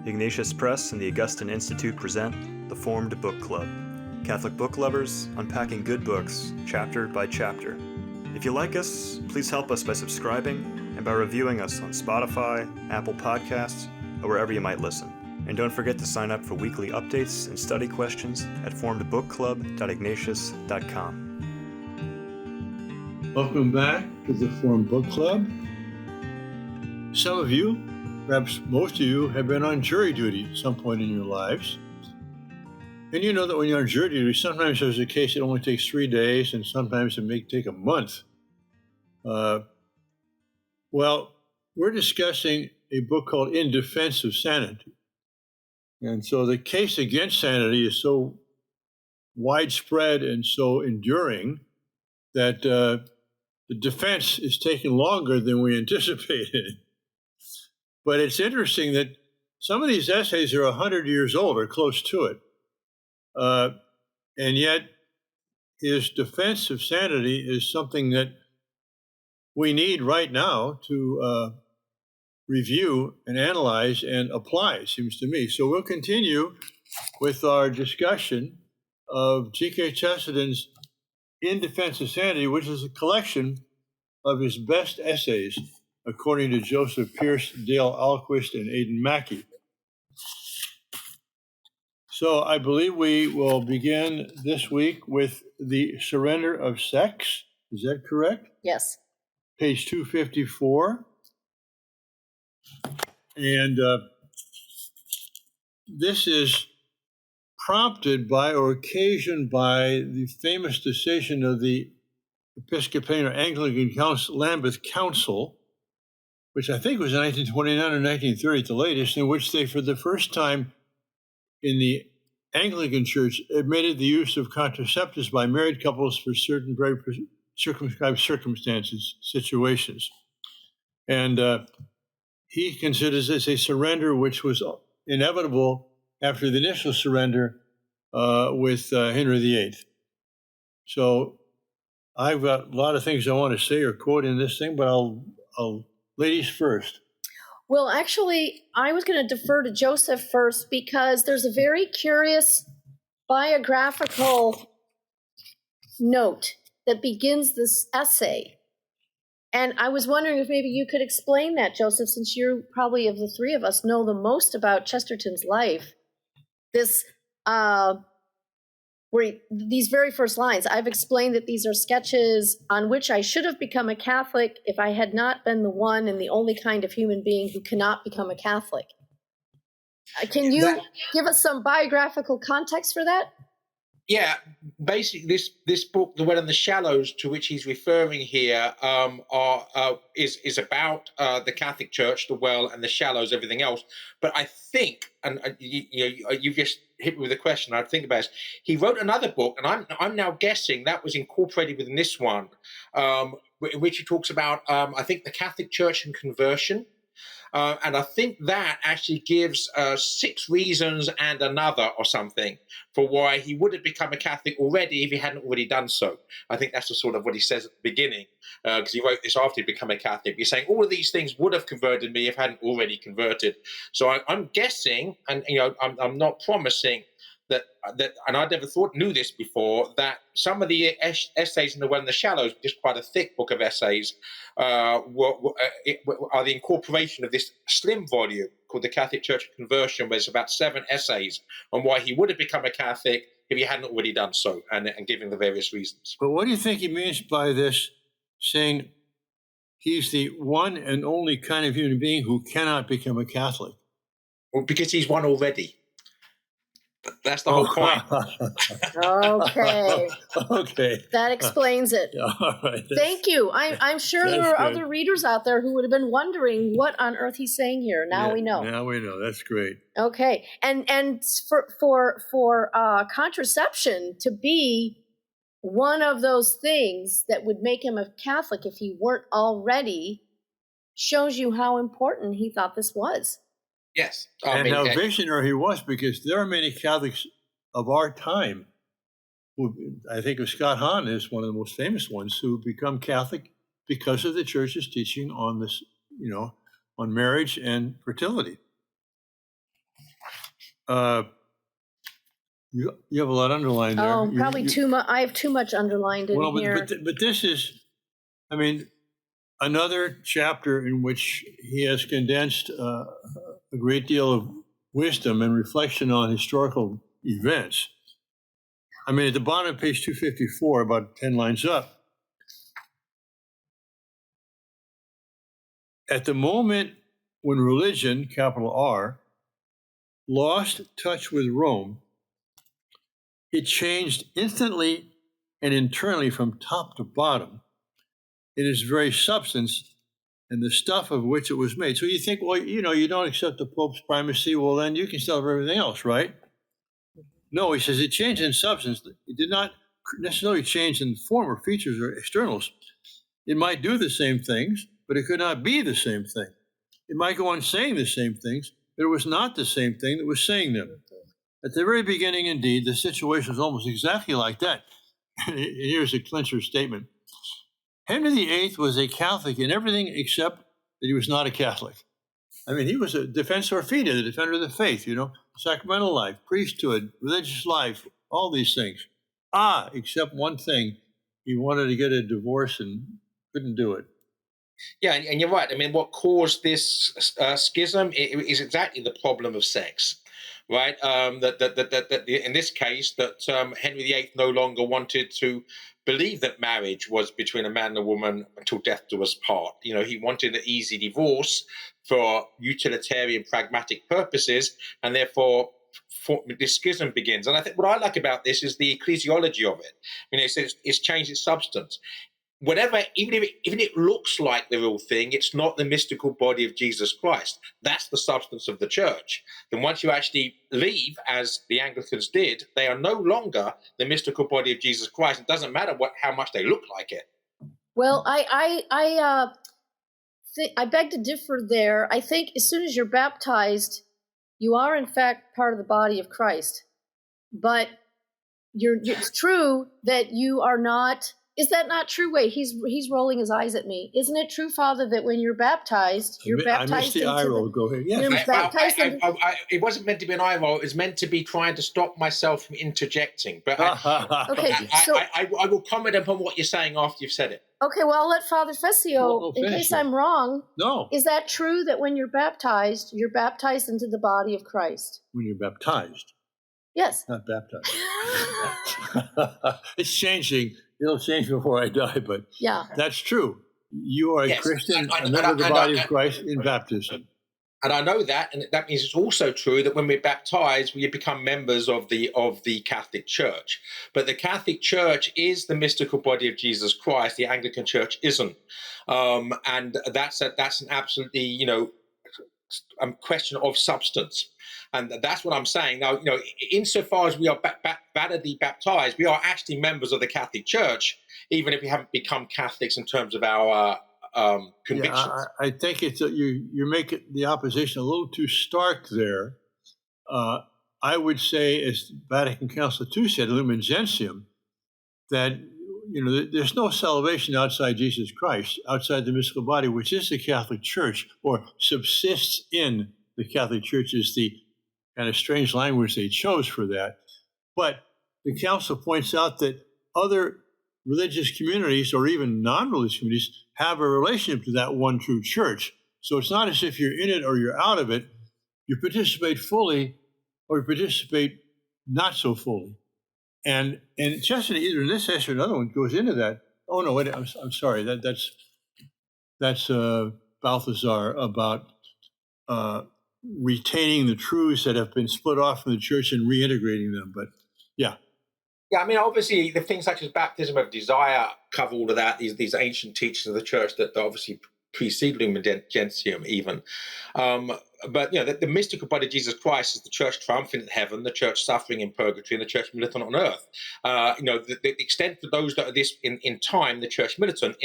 Ignatius Press and the Augustine Institute present The Formed Book Club. Catholic book lovers unpacking good books, chapter by chapter. If you like us, please help us by subscribing and by reviewing us on Spotify, Apple Podcasts, or wherever you might listen. And don't forget to sign up for weekly updates and study questions at formedbookclub.ignatius.com. Welcome back to the Formed Book Club. Some of you, perhaps most of you, have been on jury duty at some point in your lives. And you know that when you're on jury duty, sometimes there's a case that only takes 3 days, and sometimes it may take a month. Well, we're discussing a book called In Defense of Sanity. And so the case against sanity is so widespread and so enduring that the defense is taking longer than we anticipated. But it's interesting that some of these essays are 100 years old or close to it. And yet his defense of sanity is something that we need right now to review and analyze and apply, it seems to me. So we'll continue with our discussion of G.K. Chesterton's In Defense of Sanity, which is a collection of his best essays, according to Joseph Pearce, Dale Alquist, and Aidan Mackey. So I believe we will begin this week with The Surrender of Sex. Is that correct? Yes. Page 254. And this is prompted by or occasioned by the famous decision of the Episcopalian or Anglican Council, Lambeth Council, which I think was in 1929 or 1930 at the latest, in which they, for the first time in the Anglican Church, admitted the use of contraceptives by married couples for certain very circumscribed circumstances, situations. And he considers this a surrender which was inevitable after the initial surrender with Henry VIII. So I've got a lot of things I want to say or quote in this thing, but I'll ladies first. Well, actually, I was going to defer to Joseph first because there's a very curious biographical note that begins this essay. And I was wondering if maybe you could explain that, Joseph, since you probably of the three of us know the most about Chesterton's life. This, where these very first lines, I've explained that these are sketches on which I should have become a Catholic if I had not been the one and the only kind of human being who cannot become a Catholic. Can you give us some biographical context for that? Yeah, basically, this book, The Well and the Shallows, to which he's referring here, is about the Catholic Church, the Well and the Shallows, everything else. But I think, and you just hit me with a question. I think about it. He wrote another book, and I'm now guessing that was incorporated within this one, in which he talks about I think the Catholic Church and conversion. And I think that actually gives 6 reasons and another or something for why he would have become a Catholic already if he hadn't already done so. I think that's the sort of what he says at the beginning, because he wrote this after he'd become a Catholic. He's saying all of these things would have converted me if I hadn't already converted. So I'm guessing, and I'm not promising that, and I never knew this before, that some of the essays in The Well and the Shallows, which is quite a thick book of essays, are the incorporation of this slim volume called The Catholic Church and Conversion, where it's about 7 essays on why he would have become a Catholic if he hadn't already done so, and giving the various reasons. But what do you think he means by this, saying he's the one and only kind of human being who cannot become a Catholic? Well, because he's one already. That's the whole point. Okay. That explains it. All right. Thank you. I'm sure there are other readers out there who would have been wondering what on earth he's saying here. Now we know. Now we know. That's great. Okay. And for contraception to be one of those things that would make him a Catholic if he weren't already shows you how important he thought this was. Yes. And how visionary he was, because there are many Catholics of our time who, I think of Scott Hahn is one of the most famous ones, who become Catholic because of the Church's teaching on this, on marriage and fertility. You have a lot underlined there. Oh, probably too much. I have too much underlined in here. But this is, I mean, another chapter in which he has condensed a great deal of wisdom and reflection on historical events. I mean, at the bottom of page 254, about 10 lines up, at the moment when religion, capital R, lost touch with Rome, it changed instantly and internally from top to bottom in its very substance and the stuff of which it was made. So you think, well, you don't accept the Pope's primacy, well, then you can still have everything else, right? No, he says it changed in substance. It did not necessarily change in form or features or externals. It might do the same things, but it could not be the same thing. It might go on saying the same things, but it was not the same thing that was saying them. At the very beginning, indeed, the situation was almost exactly like that. And here's a clincher statement. Henry VIII was a Catholic in everything except that he was not a Catholic. I mean, he was a defensor fide, the defender of the faith, sacramental life, priesthood, religious life, all these things. Except one thing. He wanted to get a divorce and couldn't do it. Yeah, and you're right. I mean, what caused this schism is exactly the problem of sex. Right, that in this case, that Henry VIII no longer wanted to believe that marriage was between a man and a woman until death do us part. He wanted an easy divorce for utilitarian, pragmatic purposes, and therefore this schism begins. And I think what I like about this is the ecclesiology of it. It says it's changed its substance. Whatever, even if it looks like the real thing, it's not the mystical body of Jesus Christ. That's the substance of the church. Then once you actually leave, as the Anglicans did, they are no longer the mystical body of Jesus Christ. It doesn't matter how much they look like it. Well, I beg to differ there. I think as soon as you're baptized, you are in fact part of the body of Christ. But it's true that you are not. Is that not true? Wait, he's rolling his eyes at me. Isn't it true, Father, that when you're baptized, I missed the eye roll. Go ahead. Yeah. It wasn't meant to be an eye roll. It was meant to be trying to stop myself from interjecting. But okay, I will comment upon what you're saying after you've said it. Okay, well, I'll let Father Fessio, in case I'm wrong. No. Is that true that when you're baptized into the body of Christ? When you're baptized? Yes. Not baptized. It's changing. It'll change before I die, but yeah, that's true. You are a Christian, a member of the body of Christ in baptism. And I know that, and that means it's also true that when we're baptized, we become members of the Catholic Church. But the Catholic Church is the mystical body of Jesus Christ. The Anglican Church isn't, and that's an absolutely question of substance. And that's what I'm saying. Now, insofar as we are validly baptized, we are actually members of the Catholic Church, even if we haven't become Catholics in terms of our convictions. Yeah, I think it's you make the opposition a little too stark there. I would say, as Vatican Council II said, Lumen Gentium, that there's no salvation outside Jesus Christ, outside the mystical body, which is the Catholic Church, or subsists in the Catholic Church, is the kind of strange language they chose for that. But the council points out that other religious communities, or even non-religious communities, have a relationship to that one true church. So it's not as if you're in it or you're out of it. You participate fully or you participate not so fully. And Chesterton, either in this essay or another one, goes into that. Oh, no, wait, I'm sorry. That's Balthazar about retaining the truths that have been split off from the church and reintegrating them. But yeah. Yeah, I mean, obviously, the things such as baptism of desire cover all of that. These ancient teachings of the church that obviously precede Lumen Gentium, even. But the mystical body of Jesus Christ is the church triumphant in heaven, the church suffering in purgatory, and the church militant on earth. The extent to those that are this in time, the church militant.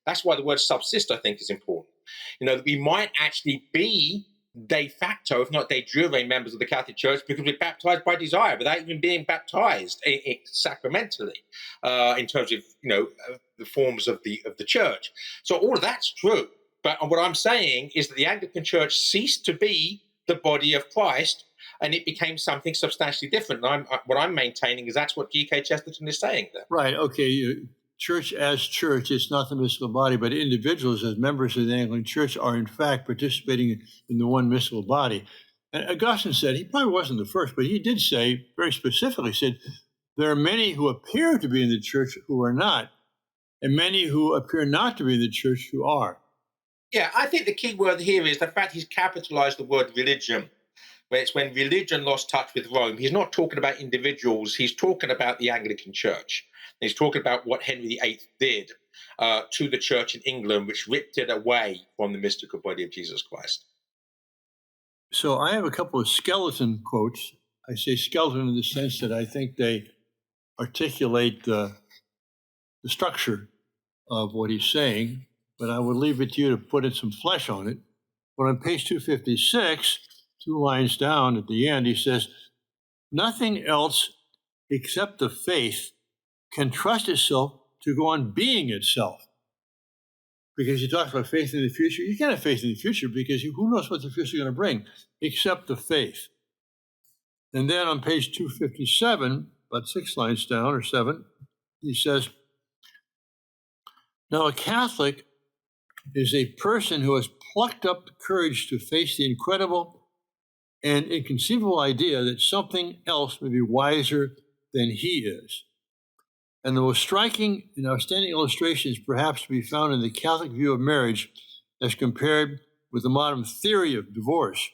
That's why the word subsist, I think, is important. That we might actually be de facto, if not de jure, members of the Catholic Church because we're baptized by desire without even being baptized sacramentally in terms of the forms of the church. So all of that's true. But what I'm saying is that the Anglican Church ceased to be the body of Christ and it became something substantially different. And what I'm maintaining is that's what G.K. Chesterton is saying there. Right. Okay. Church as church, it's not the mystical body, but individuals as members of the Anglican Church are in fact participating in the one mystical body. And Augustine said, he probably wasn't the first, but he did say, very specifically, said, there are many who appear to be in the church who are not, and many who appear not to be in the church who are. Yeah, I think the key word here is the fact he's capitalized the word religion, where it's when religion lost touch with Rome. He's not talking about individuals, he's talking about the Anglican Church. He's talking about what Henry VIII did to the church in England, which ripped it away from the mystical body of Jesus Christ. So I have a couple of skeleton quotes. I say skeleton in the sense that I think they articulate the structure of what he's saying, but I would leave it to you to put in some flesh on it. But on page 256, 2 lines down at the end, he says, nothing else except the faith can trust itself to go on being itself. Because he talks about faith in the future. You can't have faith in the future because who knows what the future is going to bring, except the faith. And then on page 257, about 6 lines down or 7, he says, now a Catholic is a person who has plucked up the courage to face the incredible and inconceivable idea that something else may be wiser than he is. And the most striking and outstanding illustration is perhaps to be found in the Catholic view of marriage as compared with the modern theory of divorce.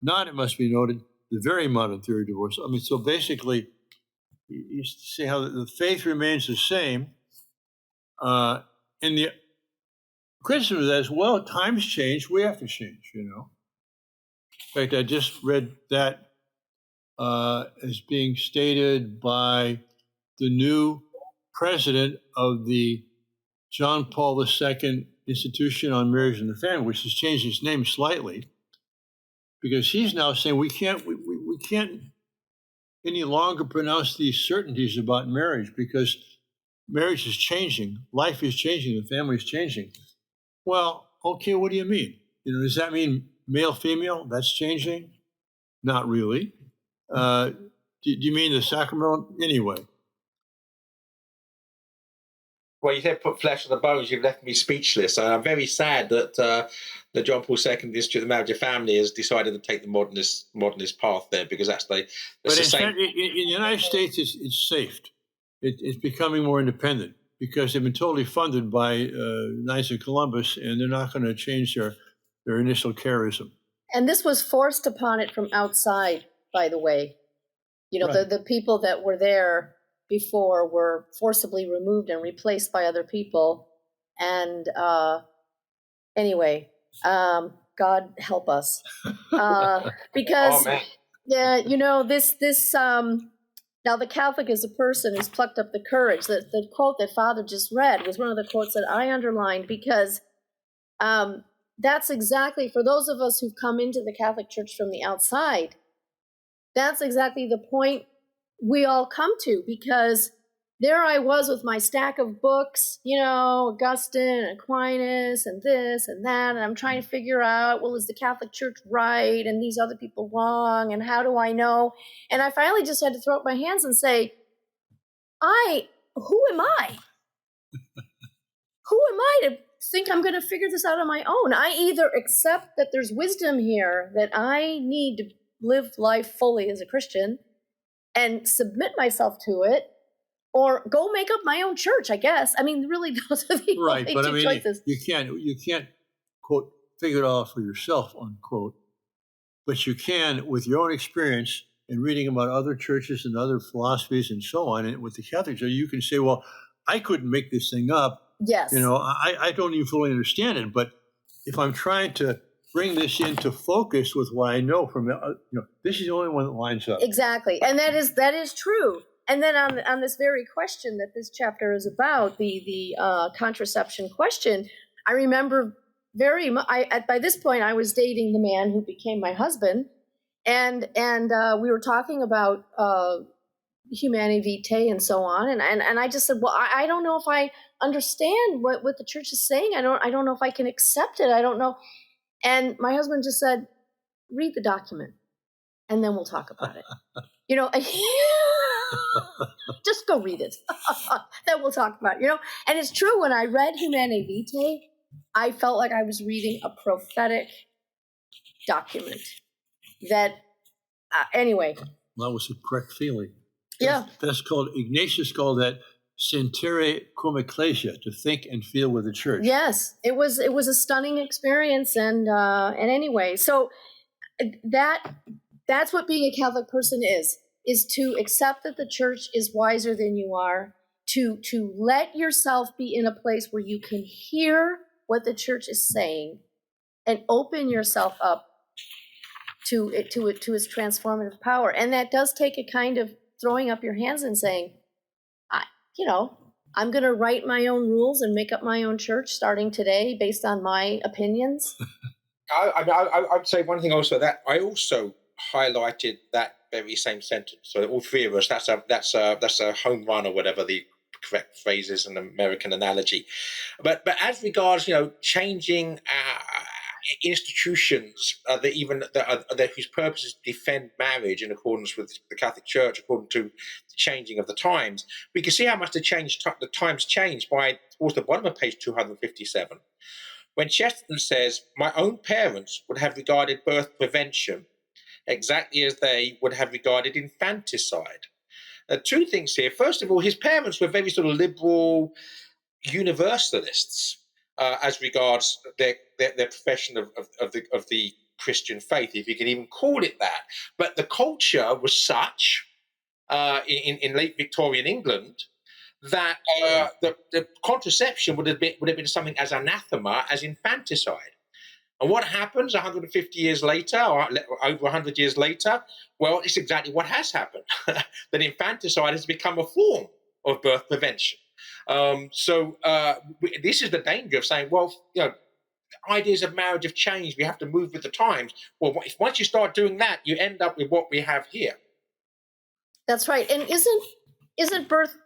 Not, it must be noted, the very modern theory of divorce. I mean, so basically, you see how the faith remains the same. And the criticism of that is, well, times change, we have to change, you know. In fact, I just read that as being stated by the new president of the John Paul II Institution on Marriage and the Family, which has changed its name slightly, because he's now saying we can't any longer pronounce these certainties about marriage because marriage is changing, life is changing, the family is changing. Well, okay, what do you mean? You know, does that mean male, female? That's changing? Not really. Do you mean the sacrament? Anyway. Well, you said put flesh on the bones. You've left me speechless. I'm very sad that the John Paul II Institute of the Marriage and Family has decided to take the modernist path there, because that's the same. In the United States, it's safe. It's becoming more independent because they've been totally funded by Knights of Columbus, and they're not going to change their initial charism. And this was forced upon it from outside, by the way. You know, Right. the people that were there before were forcibly removed and replaced by other people. And anyway, God help us. Because, Oh, yeah, you know, this now the Catholic is a person who's plucked up the courage. The quote that Father just read was one of the quotes that I underlined, because that's exactly, for those of us who've come into the Catholic Church from the outside, that's exactly the point we all come to, because there I was with my stack of books, you know, Augustine and Aquinas and this and that, and I'm trying to figure out, well, is the Catholic Church right and these other people wrong, and how do I know? And I finally just had to throw up my hands and say, who am I? Who am I to think I'm going to figure this out on my own? I either accept that there's wisdom here, that I need to live life fully as a Christian and submit myself to it, or go make up my own church, I guess. I mean, really, those are the Right, only but two I mean, choices. you can't, quote, figure it out for yourself, unquote, but you can, with your own experience and reading about other churches and other philosophies and so on, and with the Catholic Church, you can say, well, I couldn't make this thing up. Yes. You know, I don't even fully understand it, but if I'm trying to bring this into focus with what I know from, this is the only one that lines up. Exactly. And that is true. And then on this very question that this chapter is about, the contraception question, I remember very much, by this point, I was dating the man who became my husband, and we were talking about Humanae Vitae and so on, and I just said, well, I don't know if I understand what the church is saying. I don't know if I can accept it. I don't know. And my husband just said, read the document. and then we'll talk about it. Just go read it. Then we'll talk about it, And it's true, when I read Humanae Vitae, I felt like I was reading a prophetic document that, anyway. That was the correct feeling. Yeah. Ignatius called that sentere cum ecclesia, to think and feel with the church. Yes, it was a stunning experience, and anyway, so that's what being a Catholic person is to accept that the church is wiser than you are, to let yourself be in a place where you can hear what the church is saying and open yourself up to its transformative power. And that does take a kind of throwing up your hands and saying, I'm going to write my own rules and make up my own church starting today based on my opinions. I would say one thing also, that I also highlighted that very same sentence. So all three of us, that's a home run, or whatever the correct phrase is, an American analogy. But as regards, changing institutions whose purpose is to defend marriage in accordance with the Catholic Church, according to the changing of the times, we can see how much the times changed by towards the bottom of page 257. When Chesterton says, "My own parents would have regarded birth prevention exactly as they would have regarded infanticide." Two things here. First of all, his parents were very sort of liberal universalists as regards their profession of the Christian faith, if you can even call it that. But the culture was such in late Victorian England that the contraception would have been something as anathema as infanticide. And what happens 150 years later, or over 100 years later? Well, it's exactly what has happened. That infanticide has become a form of birth prevention. This is the danger of saying, well, ideas of marriage have changed. We have to move with the times. Well, once you start doing that, you end up with what we have here. That's right. And isn't birth?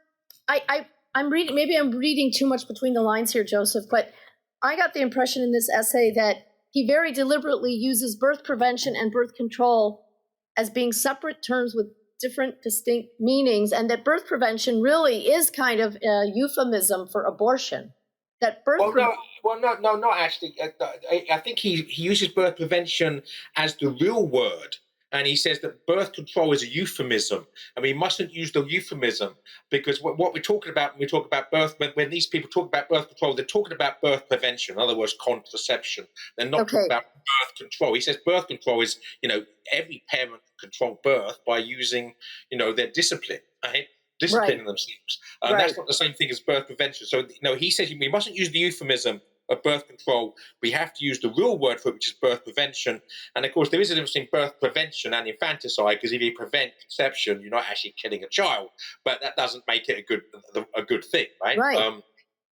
I'm reading. Maybe I'm reading too much between the lines here, Joseph. But I got the impression in this essay that he very deliberately uses birth prevention and birth control as being separate terms with different distinct meanings, and that birth prevention really is kind of a euphemism for abortion. That birth not actually. I think he uses birth prevention as the real word, and he says that birth control is a euphemism, and we mustn't use the euphemism, because what we're talking about when we talk about birth, when these people talk about birth control, they're talking about birth prevention, in other words, contraception. They're not talking about birth control. He says birth control is, every parent can control birth by using, their discipline, right? Disciplining themselves. That's not the same thing as birth prevention. So, he says we mustn't use the euphemism of birth control. We have to use the real word for it, which is birth prevention. And of course, there is a difference in birth prevention and infanticide, because if you prevent conception, you're not actually killing a child. But that doesn't make it a good thing, right? Right.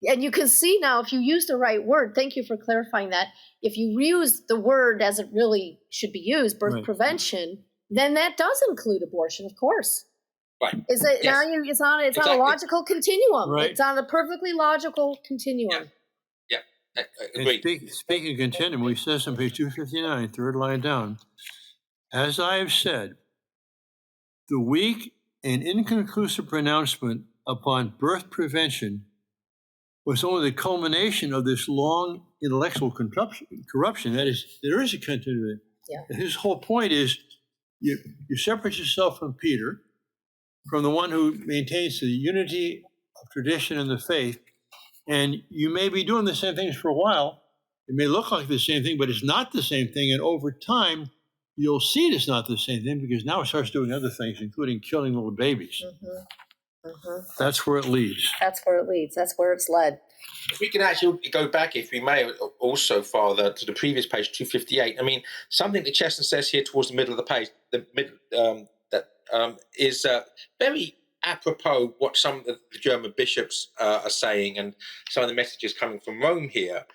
And you can see now, if you use the right word, thank you for clarifying that, if you use the word as it really should be used, birth prevention, then that does include abortion, of course. Right. Is it now? It's on a logical continuum. Right. It's on a perfectly logical continuum. Yeah. Speaking of continuum, he says on page 259, third line down, "As I have said, the weak and inconclusive pronouncement upon birth prevention was only the culmination of this long intellectual corruption. That is, there is a continuity. Yeah. His whole point is you separate yourself from Peter, from the one who maintains the unity of tradition and the faith, and you may be doing the same things for a while. It may look like the same thing, but it's not the same thing. And over time, you'll see it's not the same thing, because now it starts doing other things, including killing little babies. That's where it leads. That's where it leads. That's where it's led. If we can actually go back, if we may, also farther to the previous page, 258. I mean, something that Chesterton says here towards the middle of the page, is very apropos what some of the German bishops are saying, and some of the messages coming from Rome here.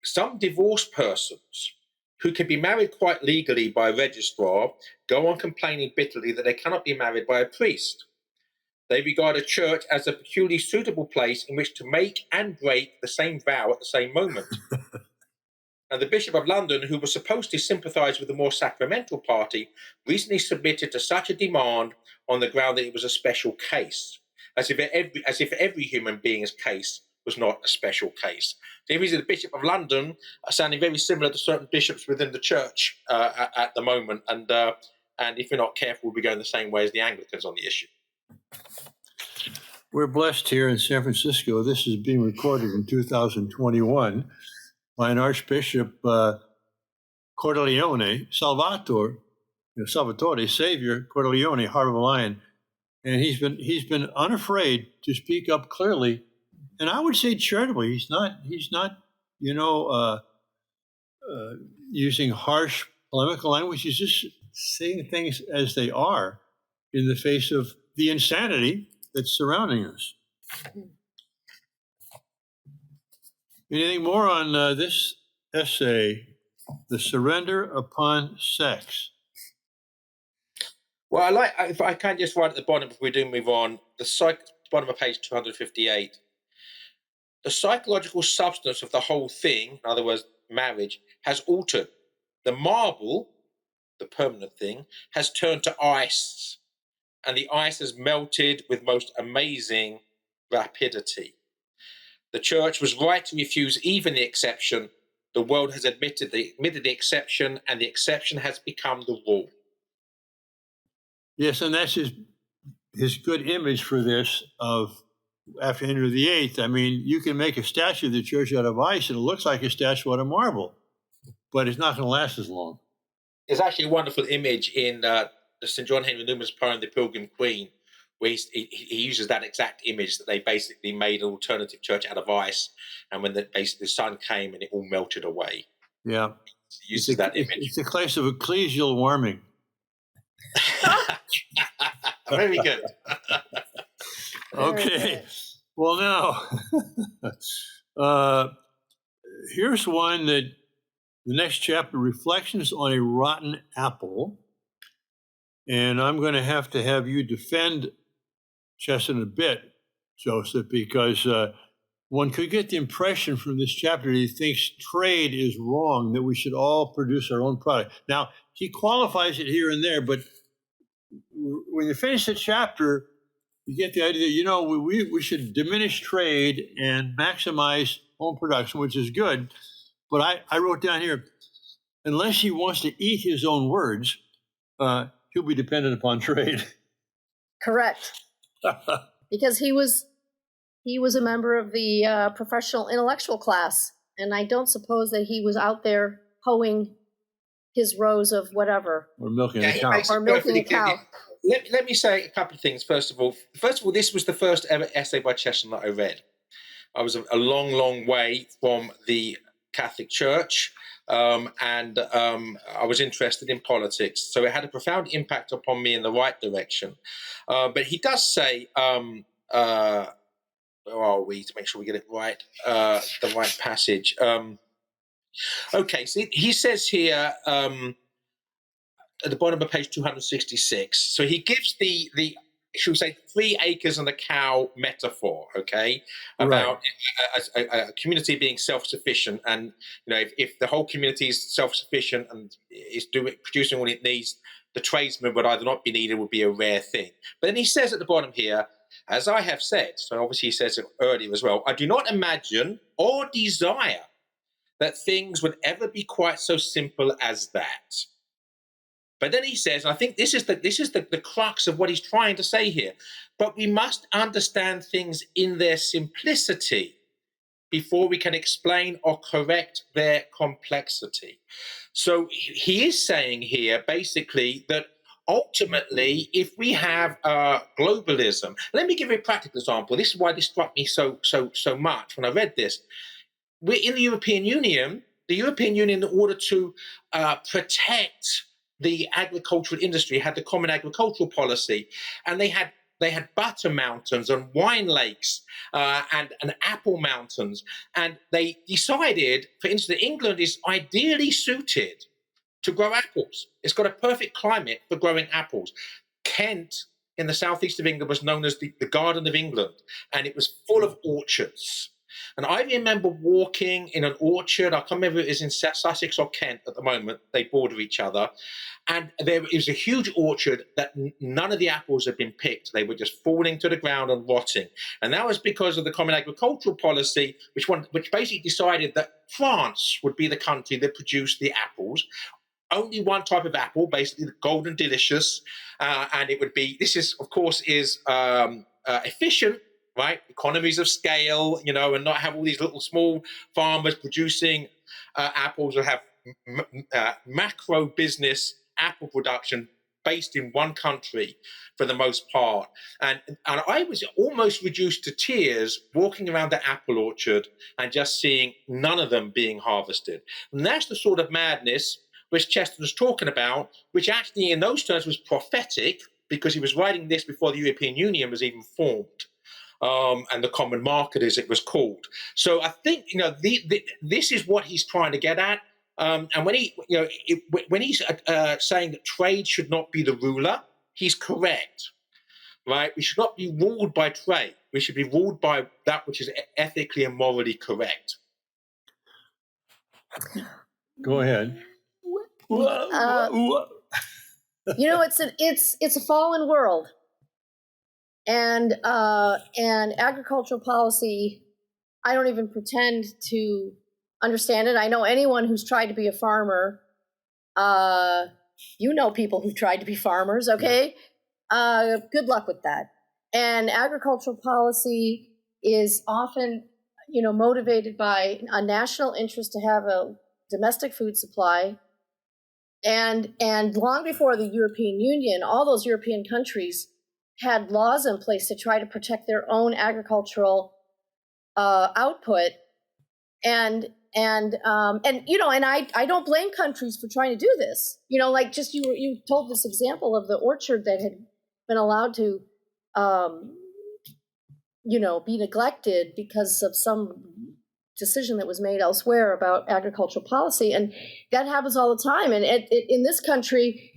Some divorced persons who can be married quite legally by a registrar go on complaining bitterly that they cannot be married by a priest. They regard a church as a peculiarly suitable place in which to make and break the same vow at the same moment. And the Bishop of London, who was supposed to sympathise with the more sacramental party, recently submitted to such a demand on the ground that it was a special case, as if every human being's case was not a special case. So if he's the Bishop of London, sounding very similar to certain bishops within the church at the moment, and if we're not careful, we'll be going the same way as the Anglicans on the issue. We're blessed here in San Francisco. This is being recorded in 2021 by an Archbishop, Cordileone, Salvatore, Savior Cordileone, Heart of a Lion, and he's been unafraid to speak up clearly, and I would say charitably. He's not using harsh polemical language. He's just saying things as they are in the face of the insanity that's surrounding us. Anything more on this essay, The Surrender Upon Sex? Well, if I can just write at the bottom before we do move on, bottom of page 258. The psychological substance of the whole thing, in other words, marriage, has altered. The marble, the permanent thing, has turned to ice, and the ice has melted with most amazing rapidity. The church was right to refuse even the exception. The world has admitted the exception, and the exception has become the rule. Yes, and that's his good image for this of after Henry VIII. I mean, you can make a statue of the church out of ice, and it looks like a statue out of marble, but it's not going to last as long. There's actually a wonderful image in the St. John Henry Newman's poem, The Pilgrim Queen, where he uses that exact image, that they basically made an alternative church out of ice, and when the sun came and it all melted away. Yeah. He uses that image. It's a case of ecclesial warming. Very good. Okay. Well, now, here's one that the next chapter, Reflections on a Rotten Apple. And I'm going to have you defend Chesterton a bit, Joseph, because one could get the impression from this chapter that he thinks trade is wrong, that we should all produce our own product. Now, he qualifies it here and there, but when you finish the chapter, you get the idea that, we should diminish trade and maximize home production, which is good. But I wrote down here, unless he wants to eat his own words, he'll be dependent upon trade. Correct. Because he was a member of the professional intellectual class, and I don't suppose that he was out there hoeing his rows of whatever. Or milking a cow. Or milking a cow. Let me say a couple of things. First of all, this was the first ever essay by Chesterton that I read. I was a long, long way from the Catholic Church, and I was interested in politics. So it had a profound impact upon me in the right direction. But he does say, where are we, to make sure we get it right, the right passage. Okay, so he says here, at the bottom of page 266, so he gives the should we say 3 acres and a cow metaphor, okay, about a community being self-sufficient, and if the whole community is self-sufficient and is producing what it needs, the tradesman would either not be needed, would be a rare thing. But then he says at the bottom here, as I have said, so obviously he says it earlier as well, I do not imagine or desire that things would ever be quite so simple as that. But then he says, and I think this is the crux of what he's trying to say here, but we must understand things in their simplicity before we can explain or correct their complexity. So he is saying here basically that ultimately, if we have globalism, let me give you a practical example. This is why this struck me so much when I read this. We're in the European Union. The European Union, in order to protect the agricultural industry, had the common agricultural policy, and they had butter mountains and wine lakes and apple mountains, and they decided, for instance, England is ideally suited to grow apples. It's got a perfect climate for growing apples. Kent in the southeast of England was known as the Garden of England, and it was full of orchards. And I remember walking in an orchard. I can't remember if it was in Sussex or Kent at the moment. They border each other. And there is a huge orchard that none of the apples had been picked. They were just falling to the ground and rotting. And that was because of the Common Agricultural Policy, which basically decided that France would be the country that produced the apples. Only one type of apple, basically the golden delicious, and it would be. This is, of course, is efficient, right? Economies of scale, and not have all these little small farmers producing apples, or have macro business apple production based in one country for the most part. And I was almost reduced to tears walking around the apple orchard and just seeing none of them being harvested. And that's the sort of madness which Chesterton was talking about, which actually in those terms was prophetic, because he was writing this before the European Union was even formed, and the common market, as it was called. So I think this is what he's trying to get at. And when he's saying that trade should not be the ruler, he's correct, right? We should not be ruled by trade. We should be ruled by that which is ethically and morally correct. Go ahead. It's a fallen world, and agricultural policy, I don't even pretend to understand it. I know anyone who's tried to be a farmer. People who've tried to be farmers. Okay, good luck with that. And agricultural policy is often, motivated by a national interest to have a domestic food supply. And long before the European Union, all those European countries had laws in place to try to protect their own agricultural output. And I don't blame countries for trying to do this. You told this example of the orchard that had been allowed to, be neglected because of some decision that was made elsewhere about agricultural policy. And that happens all the time. And in this country,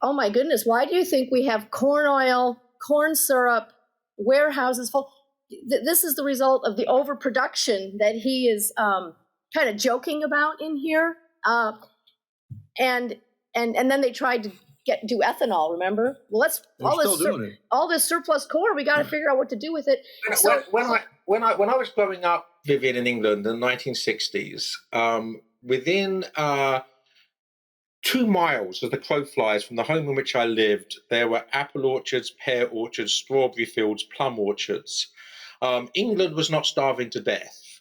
oh my goodness, why do you think we have corn oil, corn syrup, warehouses full? This is the result of the overproduction that he is kind of joking about in here. And then they tried to do ethanol, remember? Well, all this surplus corn, we got to figure out what to do with it. So, when I was growing up, Vivian, in England in the 1960s, within 2 miles as the crow flies from the home in which I lived, there were apple orchards, pear orchards, strawberry fields, plum orchards. England was not starving to death.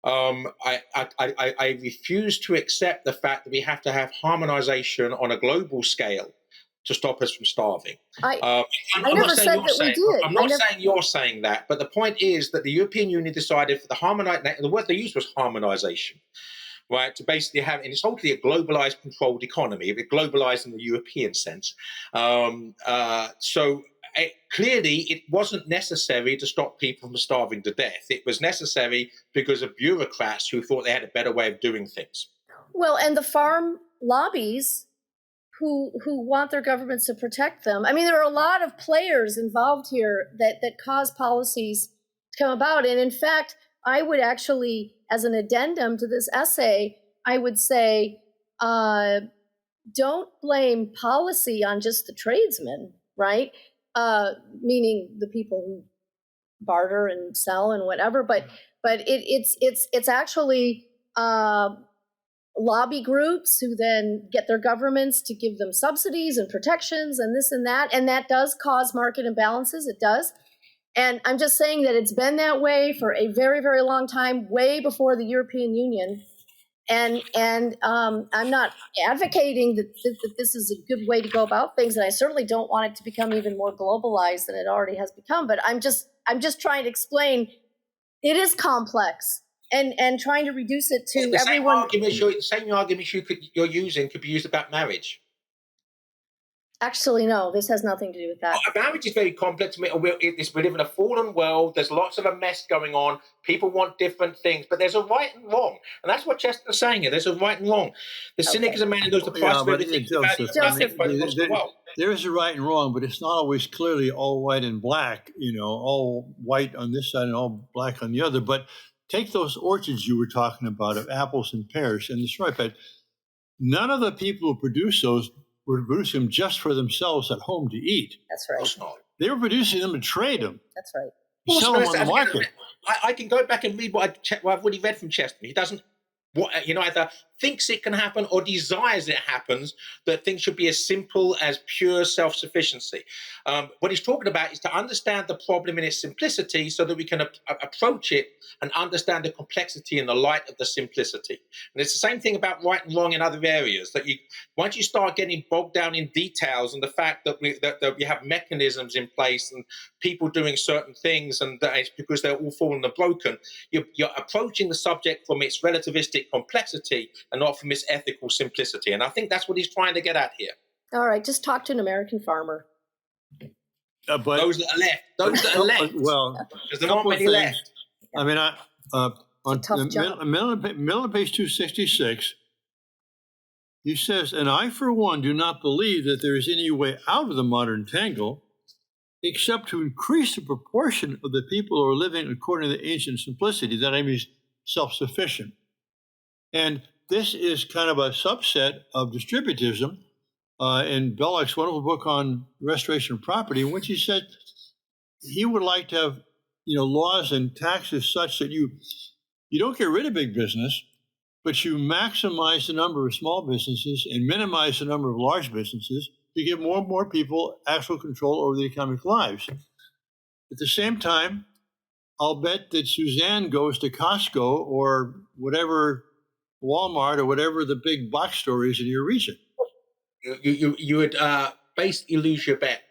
I refuse to accept the fact that we have to have harmonization on a global scale to stop us from starving. I never said that we did. I'm not saying you're saying that, but the point is that the European Union decided for the word they used was harmonization, right? To basically have, and it's ultimately a globalized, controlled economy. It globalized in the European sense. Clearly, it wasn't necessary to stop people from starving to death. It was necessary because of bureaucrats who thought they had a better way of doing things. Well, and the farm lobbies who want their governments to protect them. I mean, there are a lot of players involved here that cause policies to come about. And in fact, I would actually, as an addendum to this essay, I would say, don't blame policy on just the tradesmen, right? Meaning the people who barter and sell and whatever, but it's actually lobby groups who then get their governments to give them subsidies and protections and this and that does cause market imbalances. It does. And I'm just saying that it's been that way for a very, very long time, way before the European Union. And I'm not advocating that this is a good way to go about things, and I certainly don't want it to become even more globalized than it already has become. But I'm just trying to explain it is complex, and trying to reduce it to the everyone. Same arguments you're using could be used about marriage. Actually, no, this has nothing to do with that. Marriage is very complex. We live in a fallen world. There's lots of a mess going on. People want different things, but there's a right and wrong. And that's what Chesterton's saying here. There's a right and wrong. The cynic is a man who knows the price of everything. There is a right and wrong, but it's not always clearly all white and black, all white on this side and all black on the other. But take those orchards you were talking about of apples and pears and the stripe bed. None of the people who produce those were producing them just for themselves at home to eat. That's right. They were producing them to trade them. That's right. Sell them on the market. I can go back and read what I've already read from Chesterton. He doesn't, either thinks it can happen or desires it happens, that things should be as simple as pure self-sufficiency. What he's talking about is to understand the problem in its simplicity so that we can approach it and understand the complexity in the light of the simplicity. And it's the same thing about right and wrong in other areas, that once you start getting bogged down in details and the fact that we have mechanisms in place and people doing certain things, and that it's because they're all fallen and broken, you're approaching the subject from its relativistic complexity and not from its ethical simplicity. And I think that's what he's trying to get at here. All right, just talk to an American farmer. But those that are left. Well, because there aren't many left. I mean, on the middle of page 266, he says, "And I, for one, do not believe that there is any way out of the modern tangle except to increase the proportion of the people who are living according to the ancient simplicity." That means self-sufficient. And this is kind of a subset of distributism in Belloch's wonderful book on restoration of property, in which he said he would like to have laws and taxes such that you don't get rid of big business, but you maximize the number of small businesses and minimize the number of large businesses to give more and more people actual control over their economic lives. At the same time, I'll bet that Suzanne goes to Costco or whatever, Walmart or whatever the big box store is in your region. You would basically lose your bet.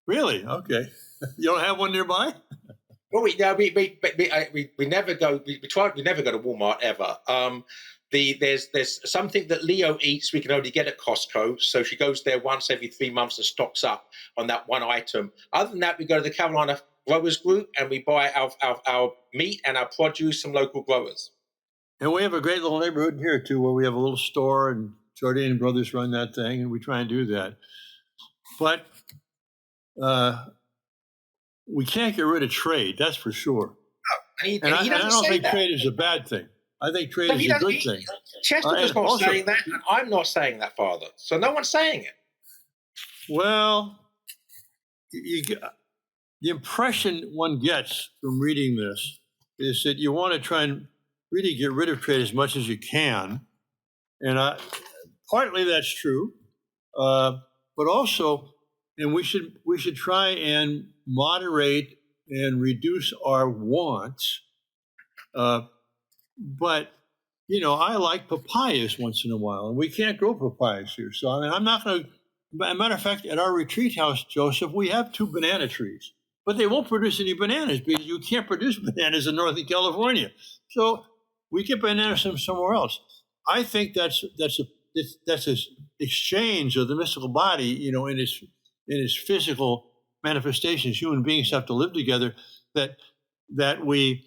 Really? Okay. You don't have one nearby? Well, we never go. We never go to Walmart ever. There's something that Leo eats we can only get at Costco, so she goes there once every 3 months and stocks up on that one item. Other than that, we go to the Carolina Growers Group and we buy our meat and our produce from local growers. And we have a great little neighborhood here too, where we have a little store, and Jardine Brothers run that thing, and we try and do that. But we can't get rid of trade, that's for sure. No, and I don't think trade is a bad thing. I think trade is a good thing. Chesterton's not saying that, and I'm not saying that, Father. So no one's saying it. Well, the impression one gets from reading this is that you want to try and really get rid of trade as much as you can. And partly that's true, but also, and we should try and moderate and reduce our wants. But I like papayas once in a while, and we can't grow papayas here. So I mean, I'm not going to. As a matter of fact, at our retreat house, Joseph, we have 2 banana trees, but they won't produce any bananas because you can't produce bananas in Northern California. So we get bananas from somewhere else. I think that's an exchange of the mystical body, in its physical manifestations. Human beings have to live together. That we,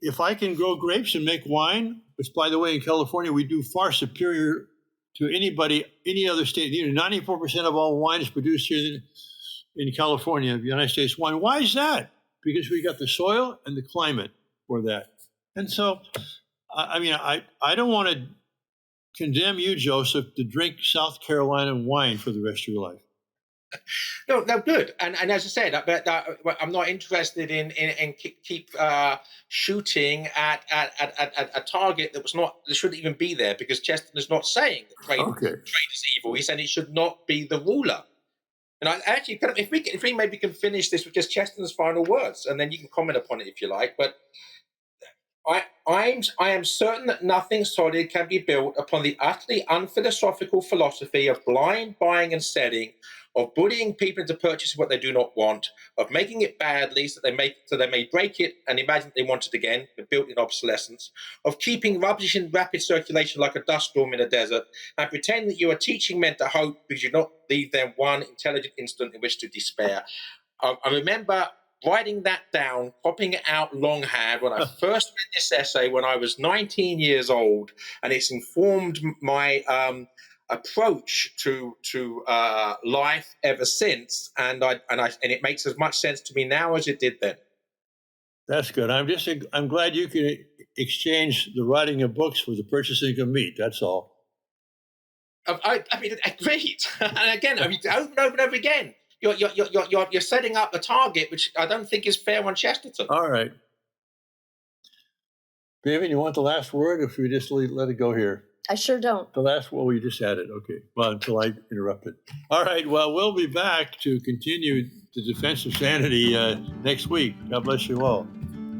if I can grow grapes and make wine, which by the way in California we do far superior to any other state. 94% of all wine is produced here in California, the United States wine. Why is that? Because we got the soil and the climate for that. And so, I mean, I don't want to condemn you, Joseph, to drink South Carolina wine for the rest of your life. No, good. And as I said, I'm not interested in keep shooting at a target that shouldn't even be there, because Chesterton is not saying that trade is evil. He's saying it should not be the ruler. And I actually, if we maybe can finish this with just Chesterton's final words, and then you can comment upon it if you like. But I am certain that nothing solid can be built upon the utterly unphilosophical philosophy of blind buying and selling, of bullying people into purchasing what they do not want, of making it badly so they may break it and imagine they want it again, the built-in obsolescence, of keeping rubbish in rapid circulation like a dust storm in a desert, and pretend that you are teaching men to hope because you do not leave them one intelligent instant in which to despair. I remember writing that down, copying it out longhand when I first read this essay when I was 19 years old, and it's informed my approach to life ever since, and it makes as much sense to me now as it did then. That's good. I'm glad you can exchange the writing of books for the purchasing of meat. That's all. I mean, agreed. And again, I mean, over and over again, you're setting up a target which I don't think is fair on Chesterton. All right. Vivian, you want the last word, or if we just let it go here? I sure don't. The last, well, we just had it. Okay. Well, until I interrupted. All right. Well, we'll be back to continue the defense of sanity next week. God bless you all.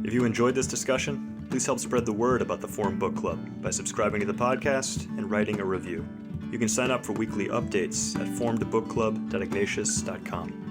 If you enjoyed this discussion, please help spread the word about the Forum Book Club by subscribing to the podcast and writing a review. You can sign up for weekly updates at forumbookclub.ignatius.com.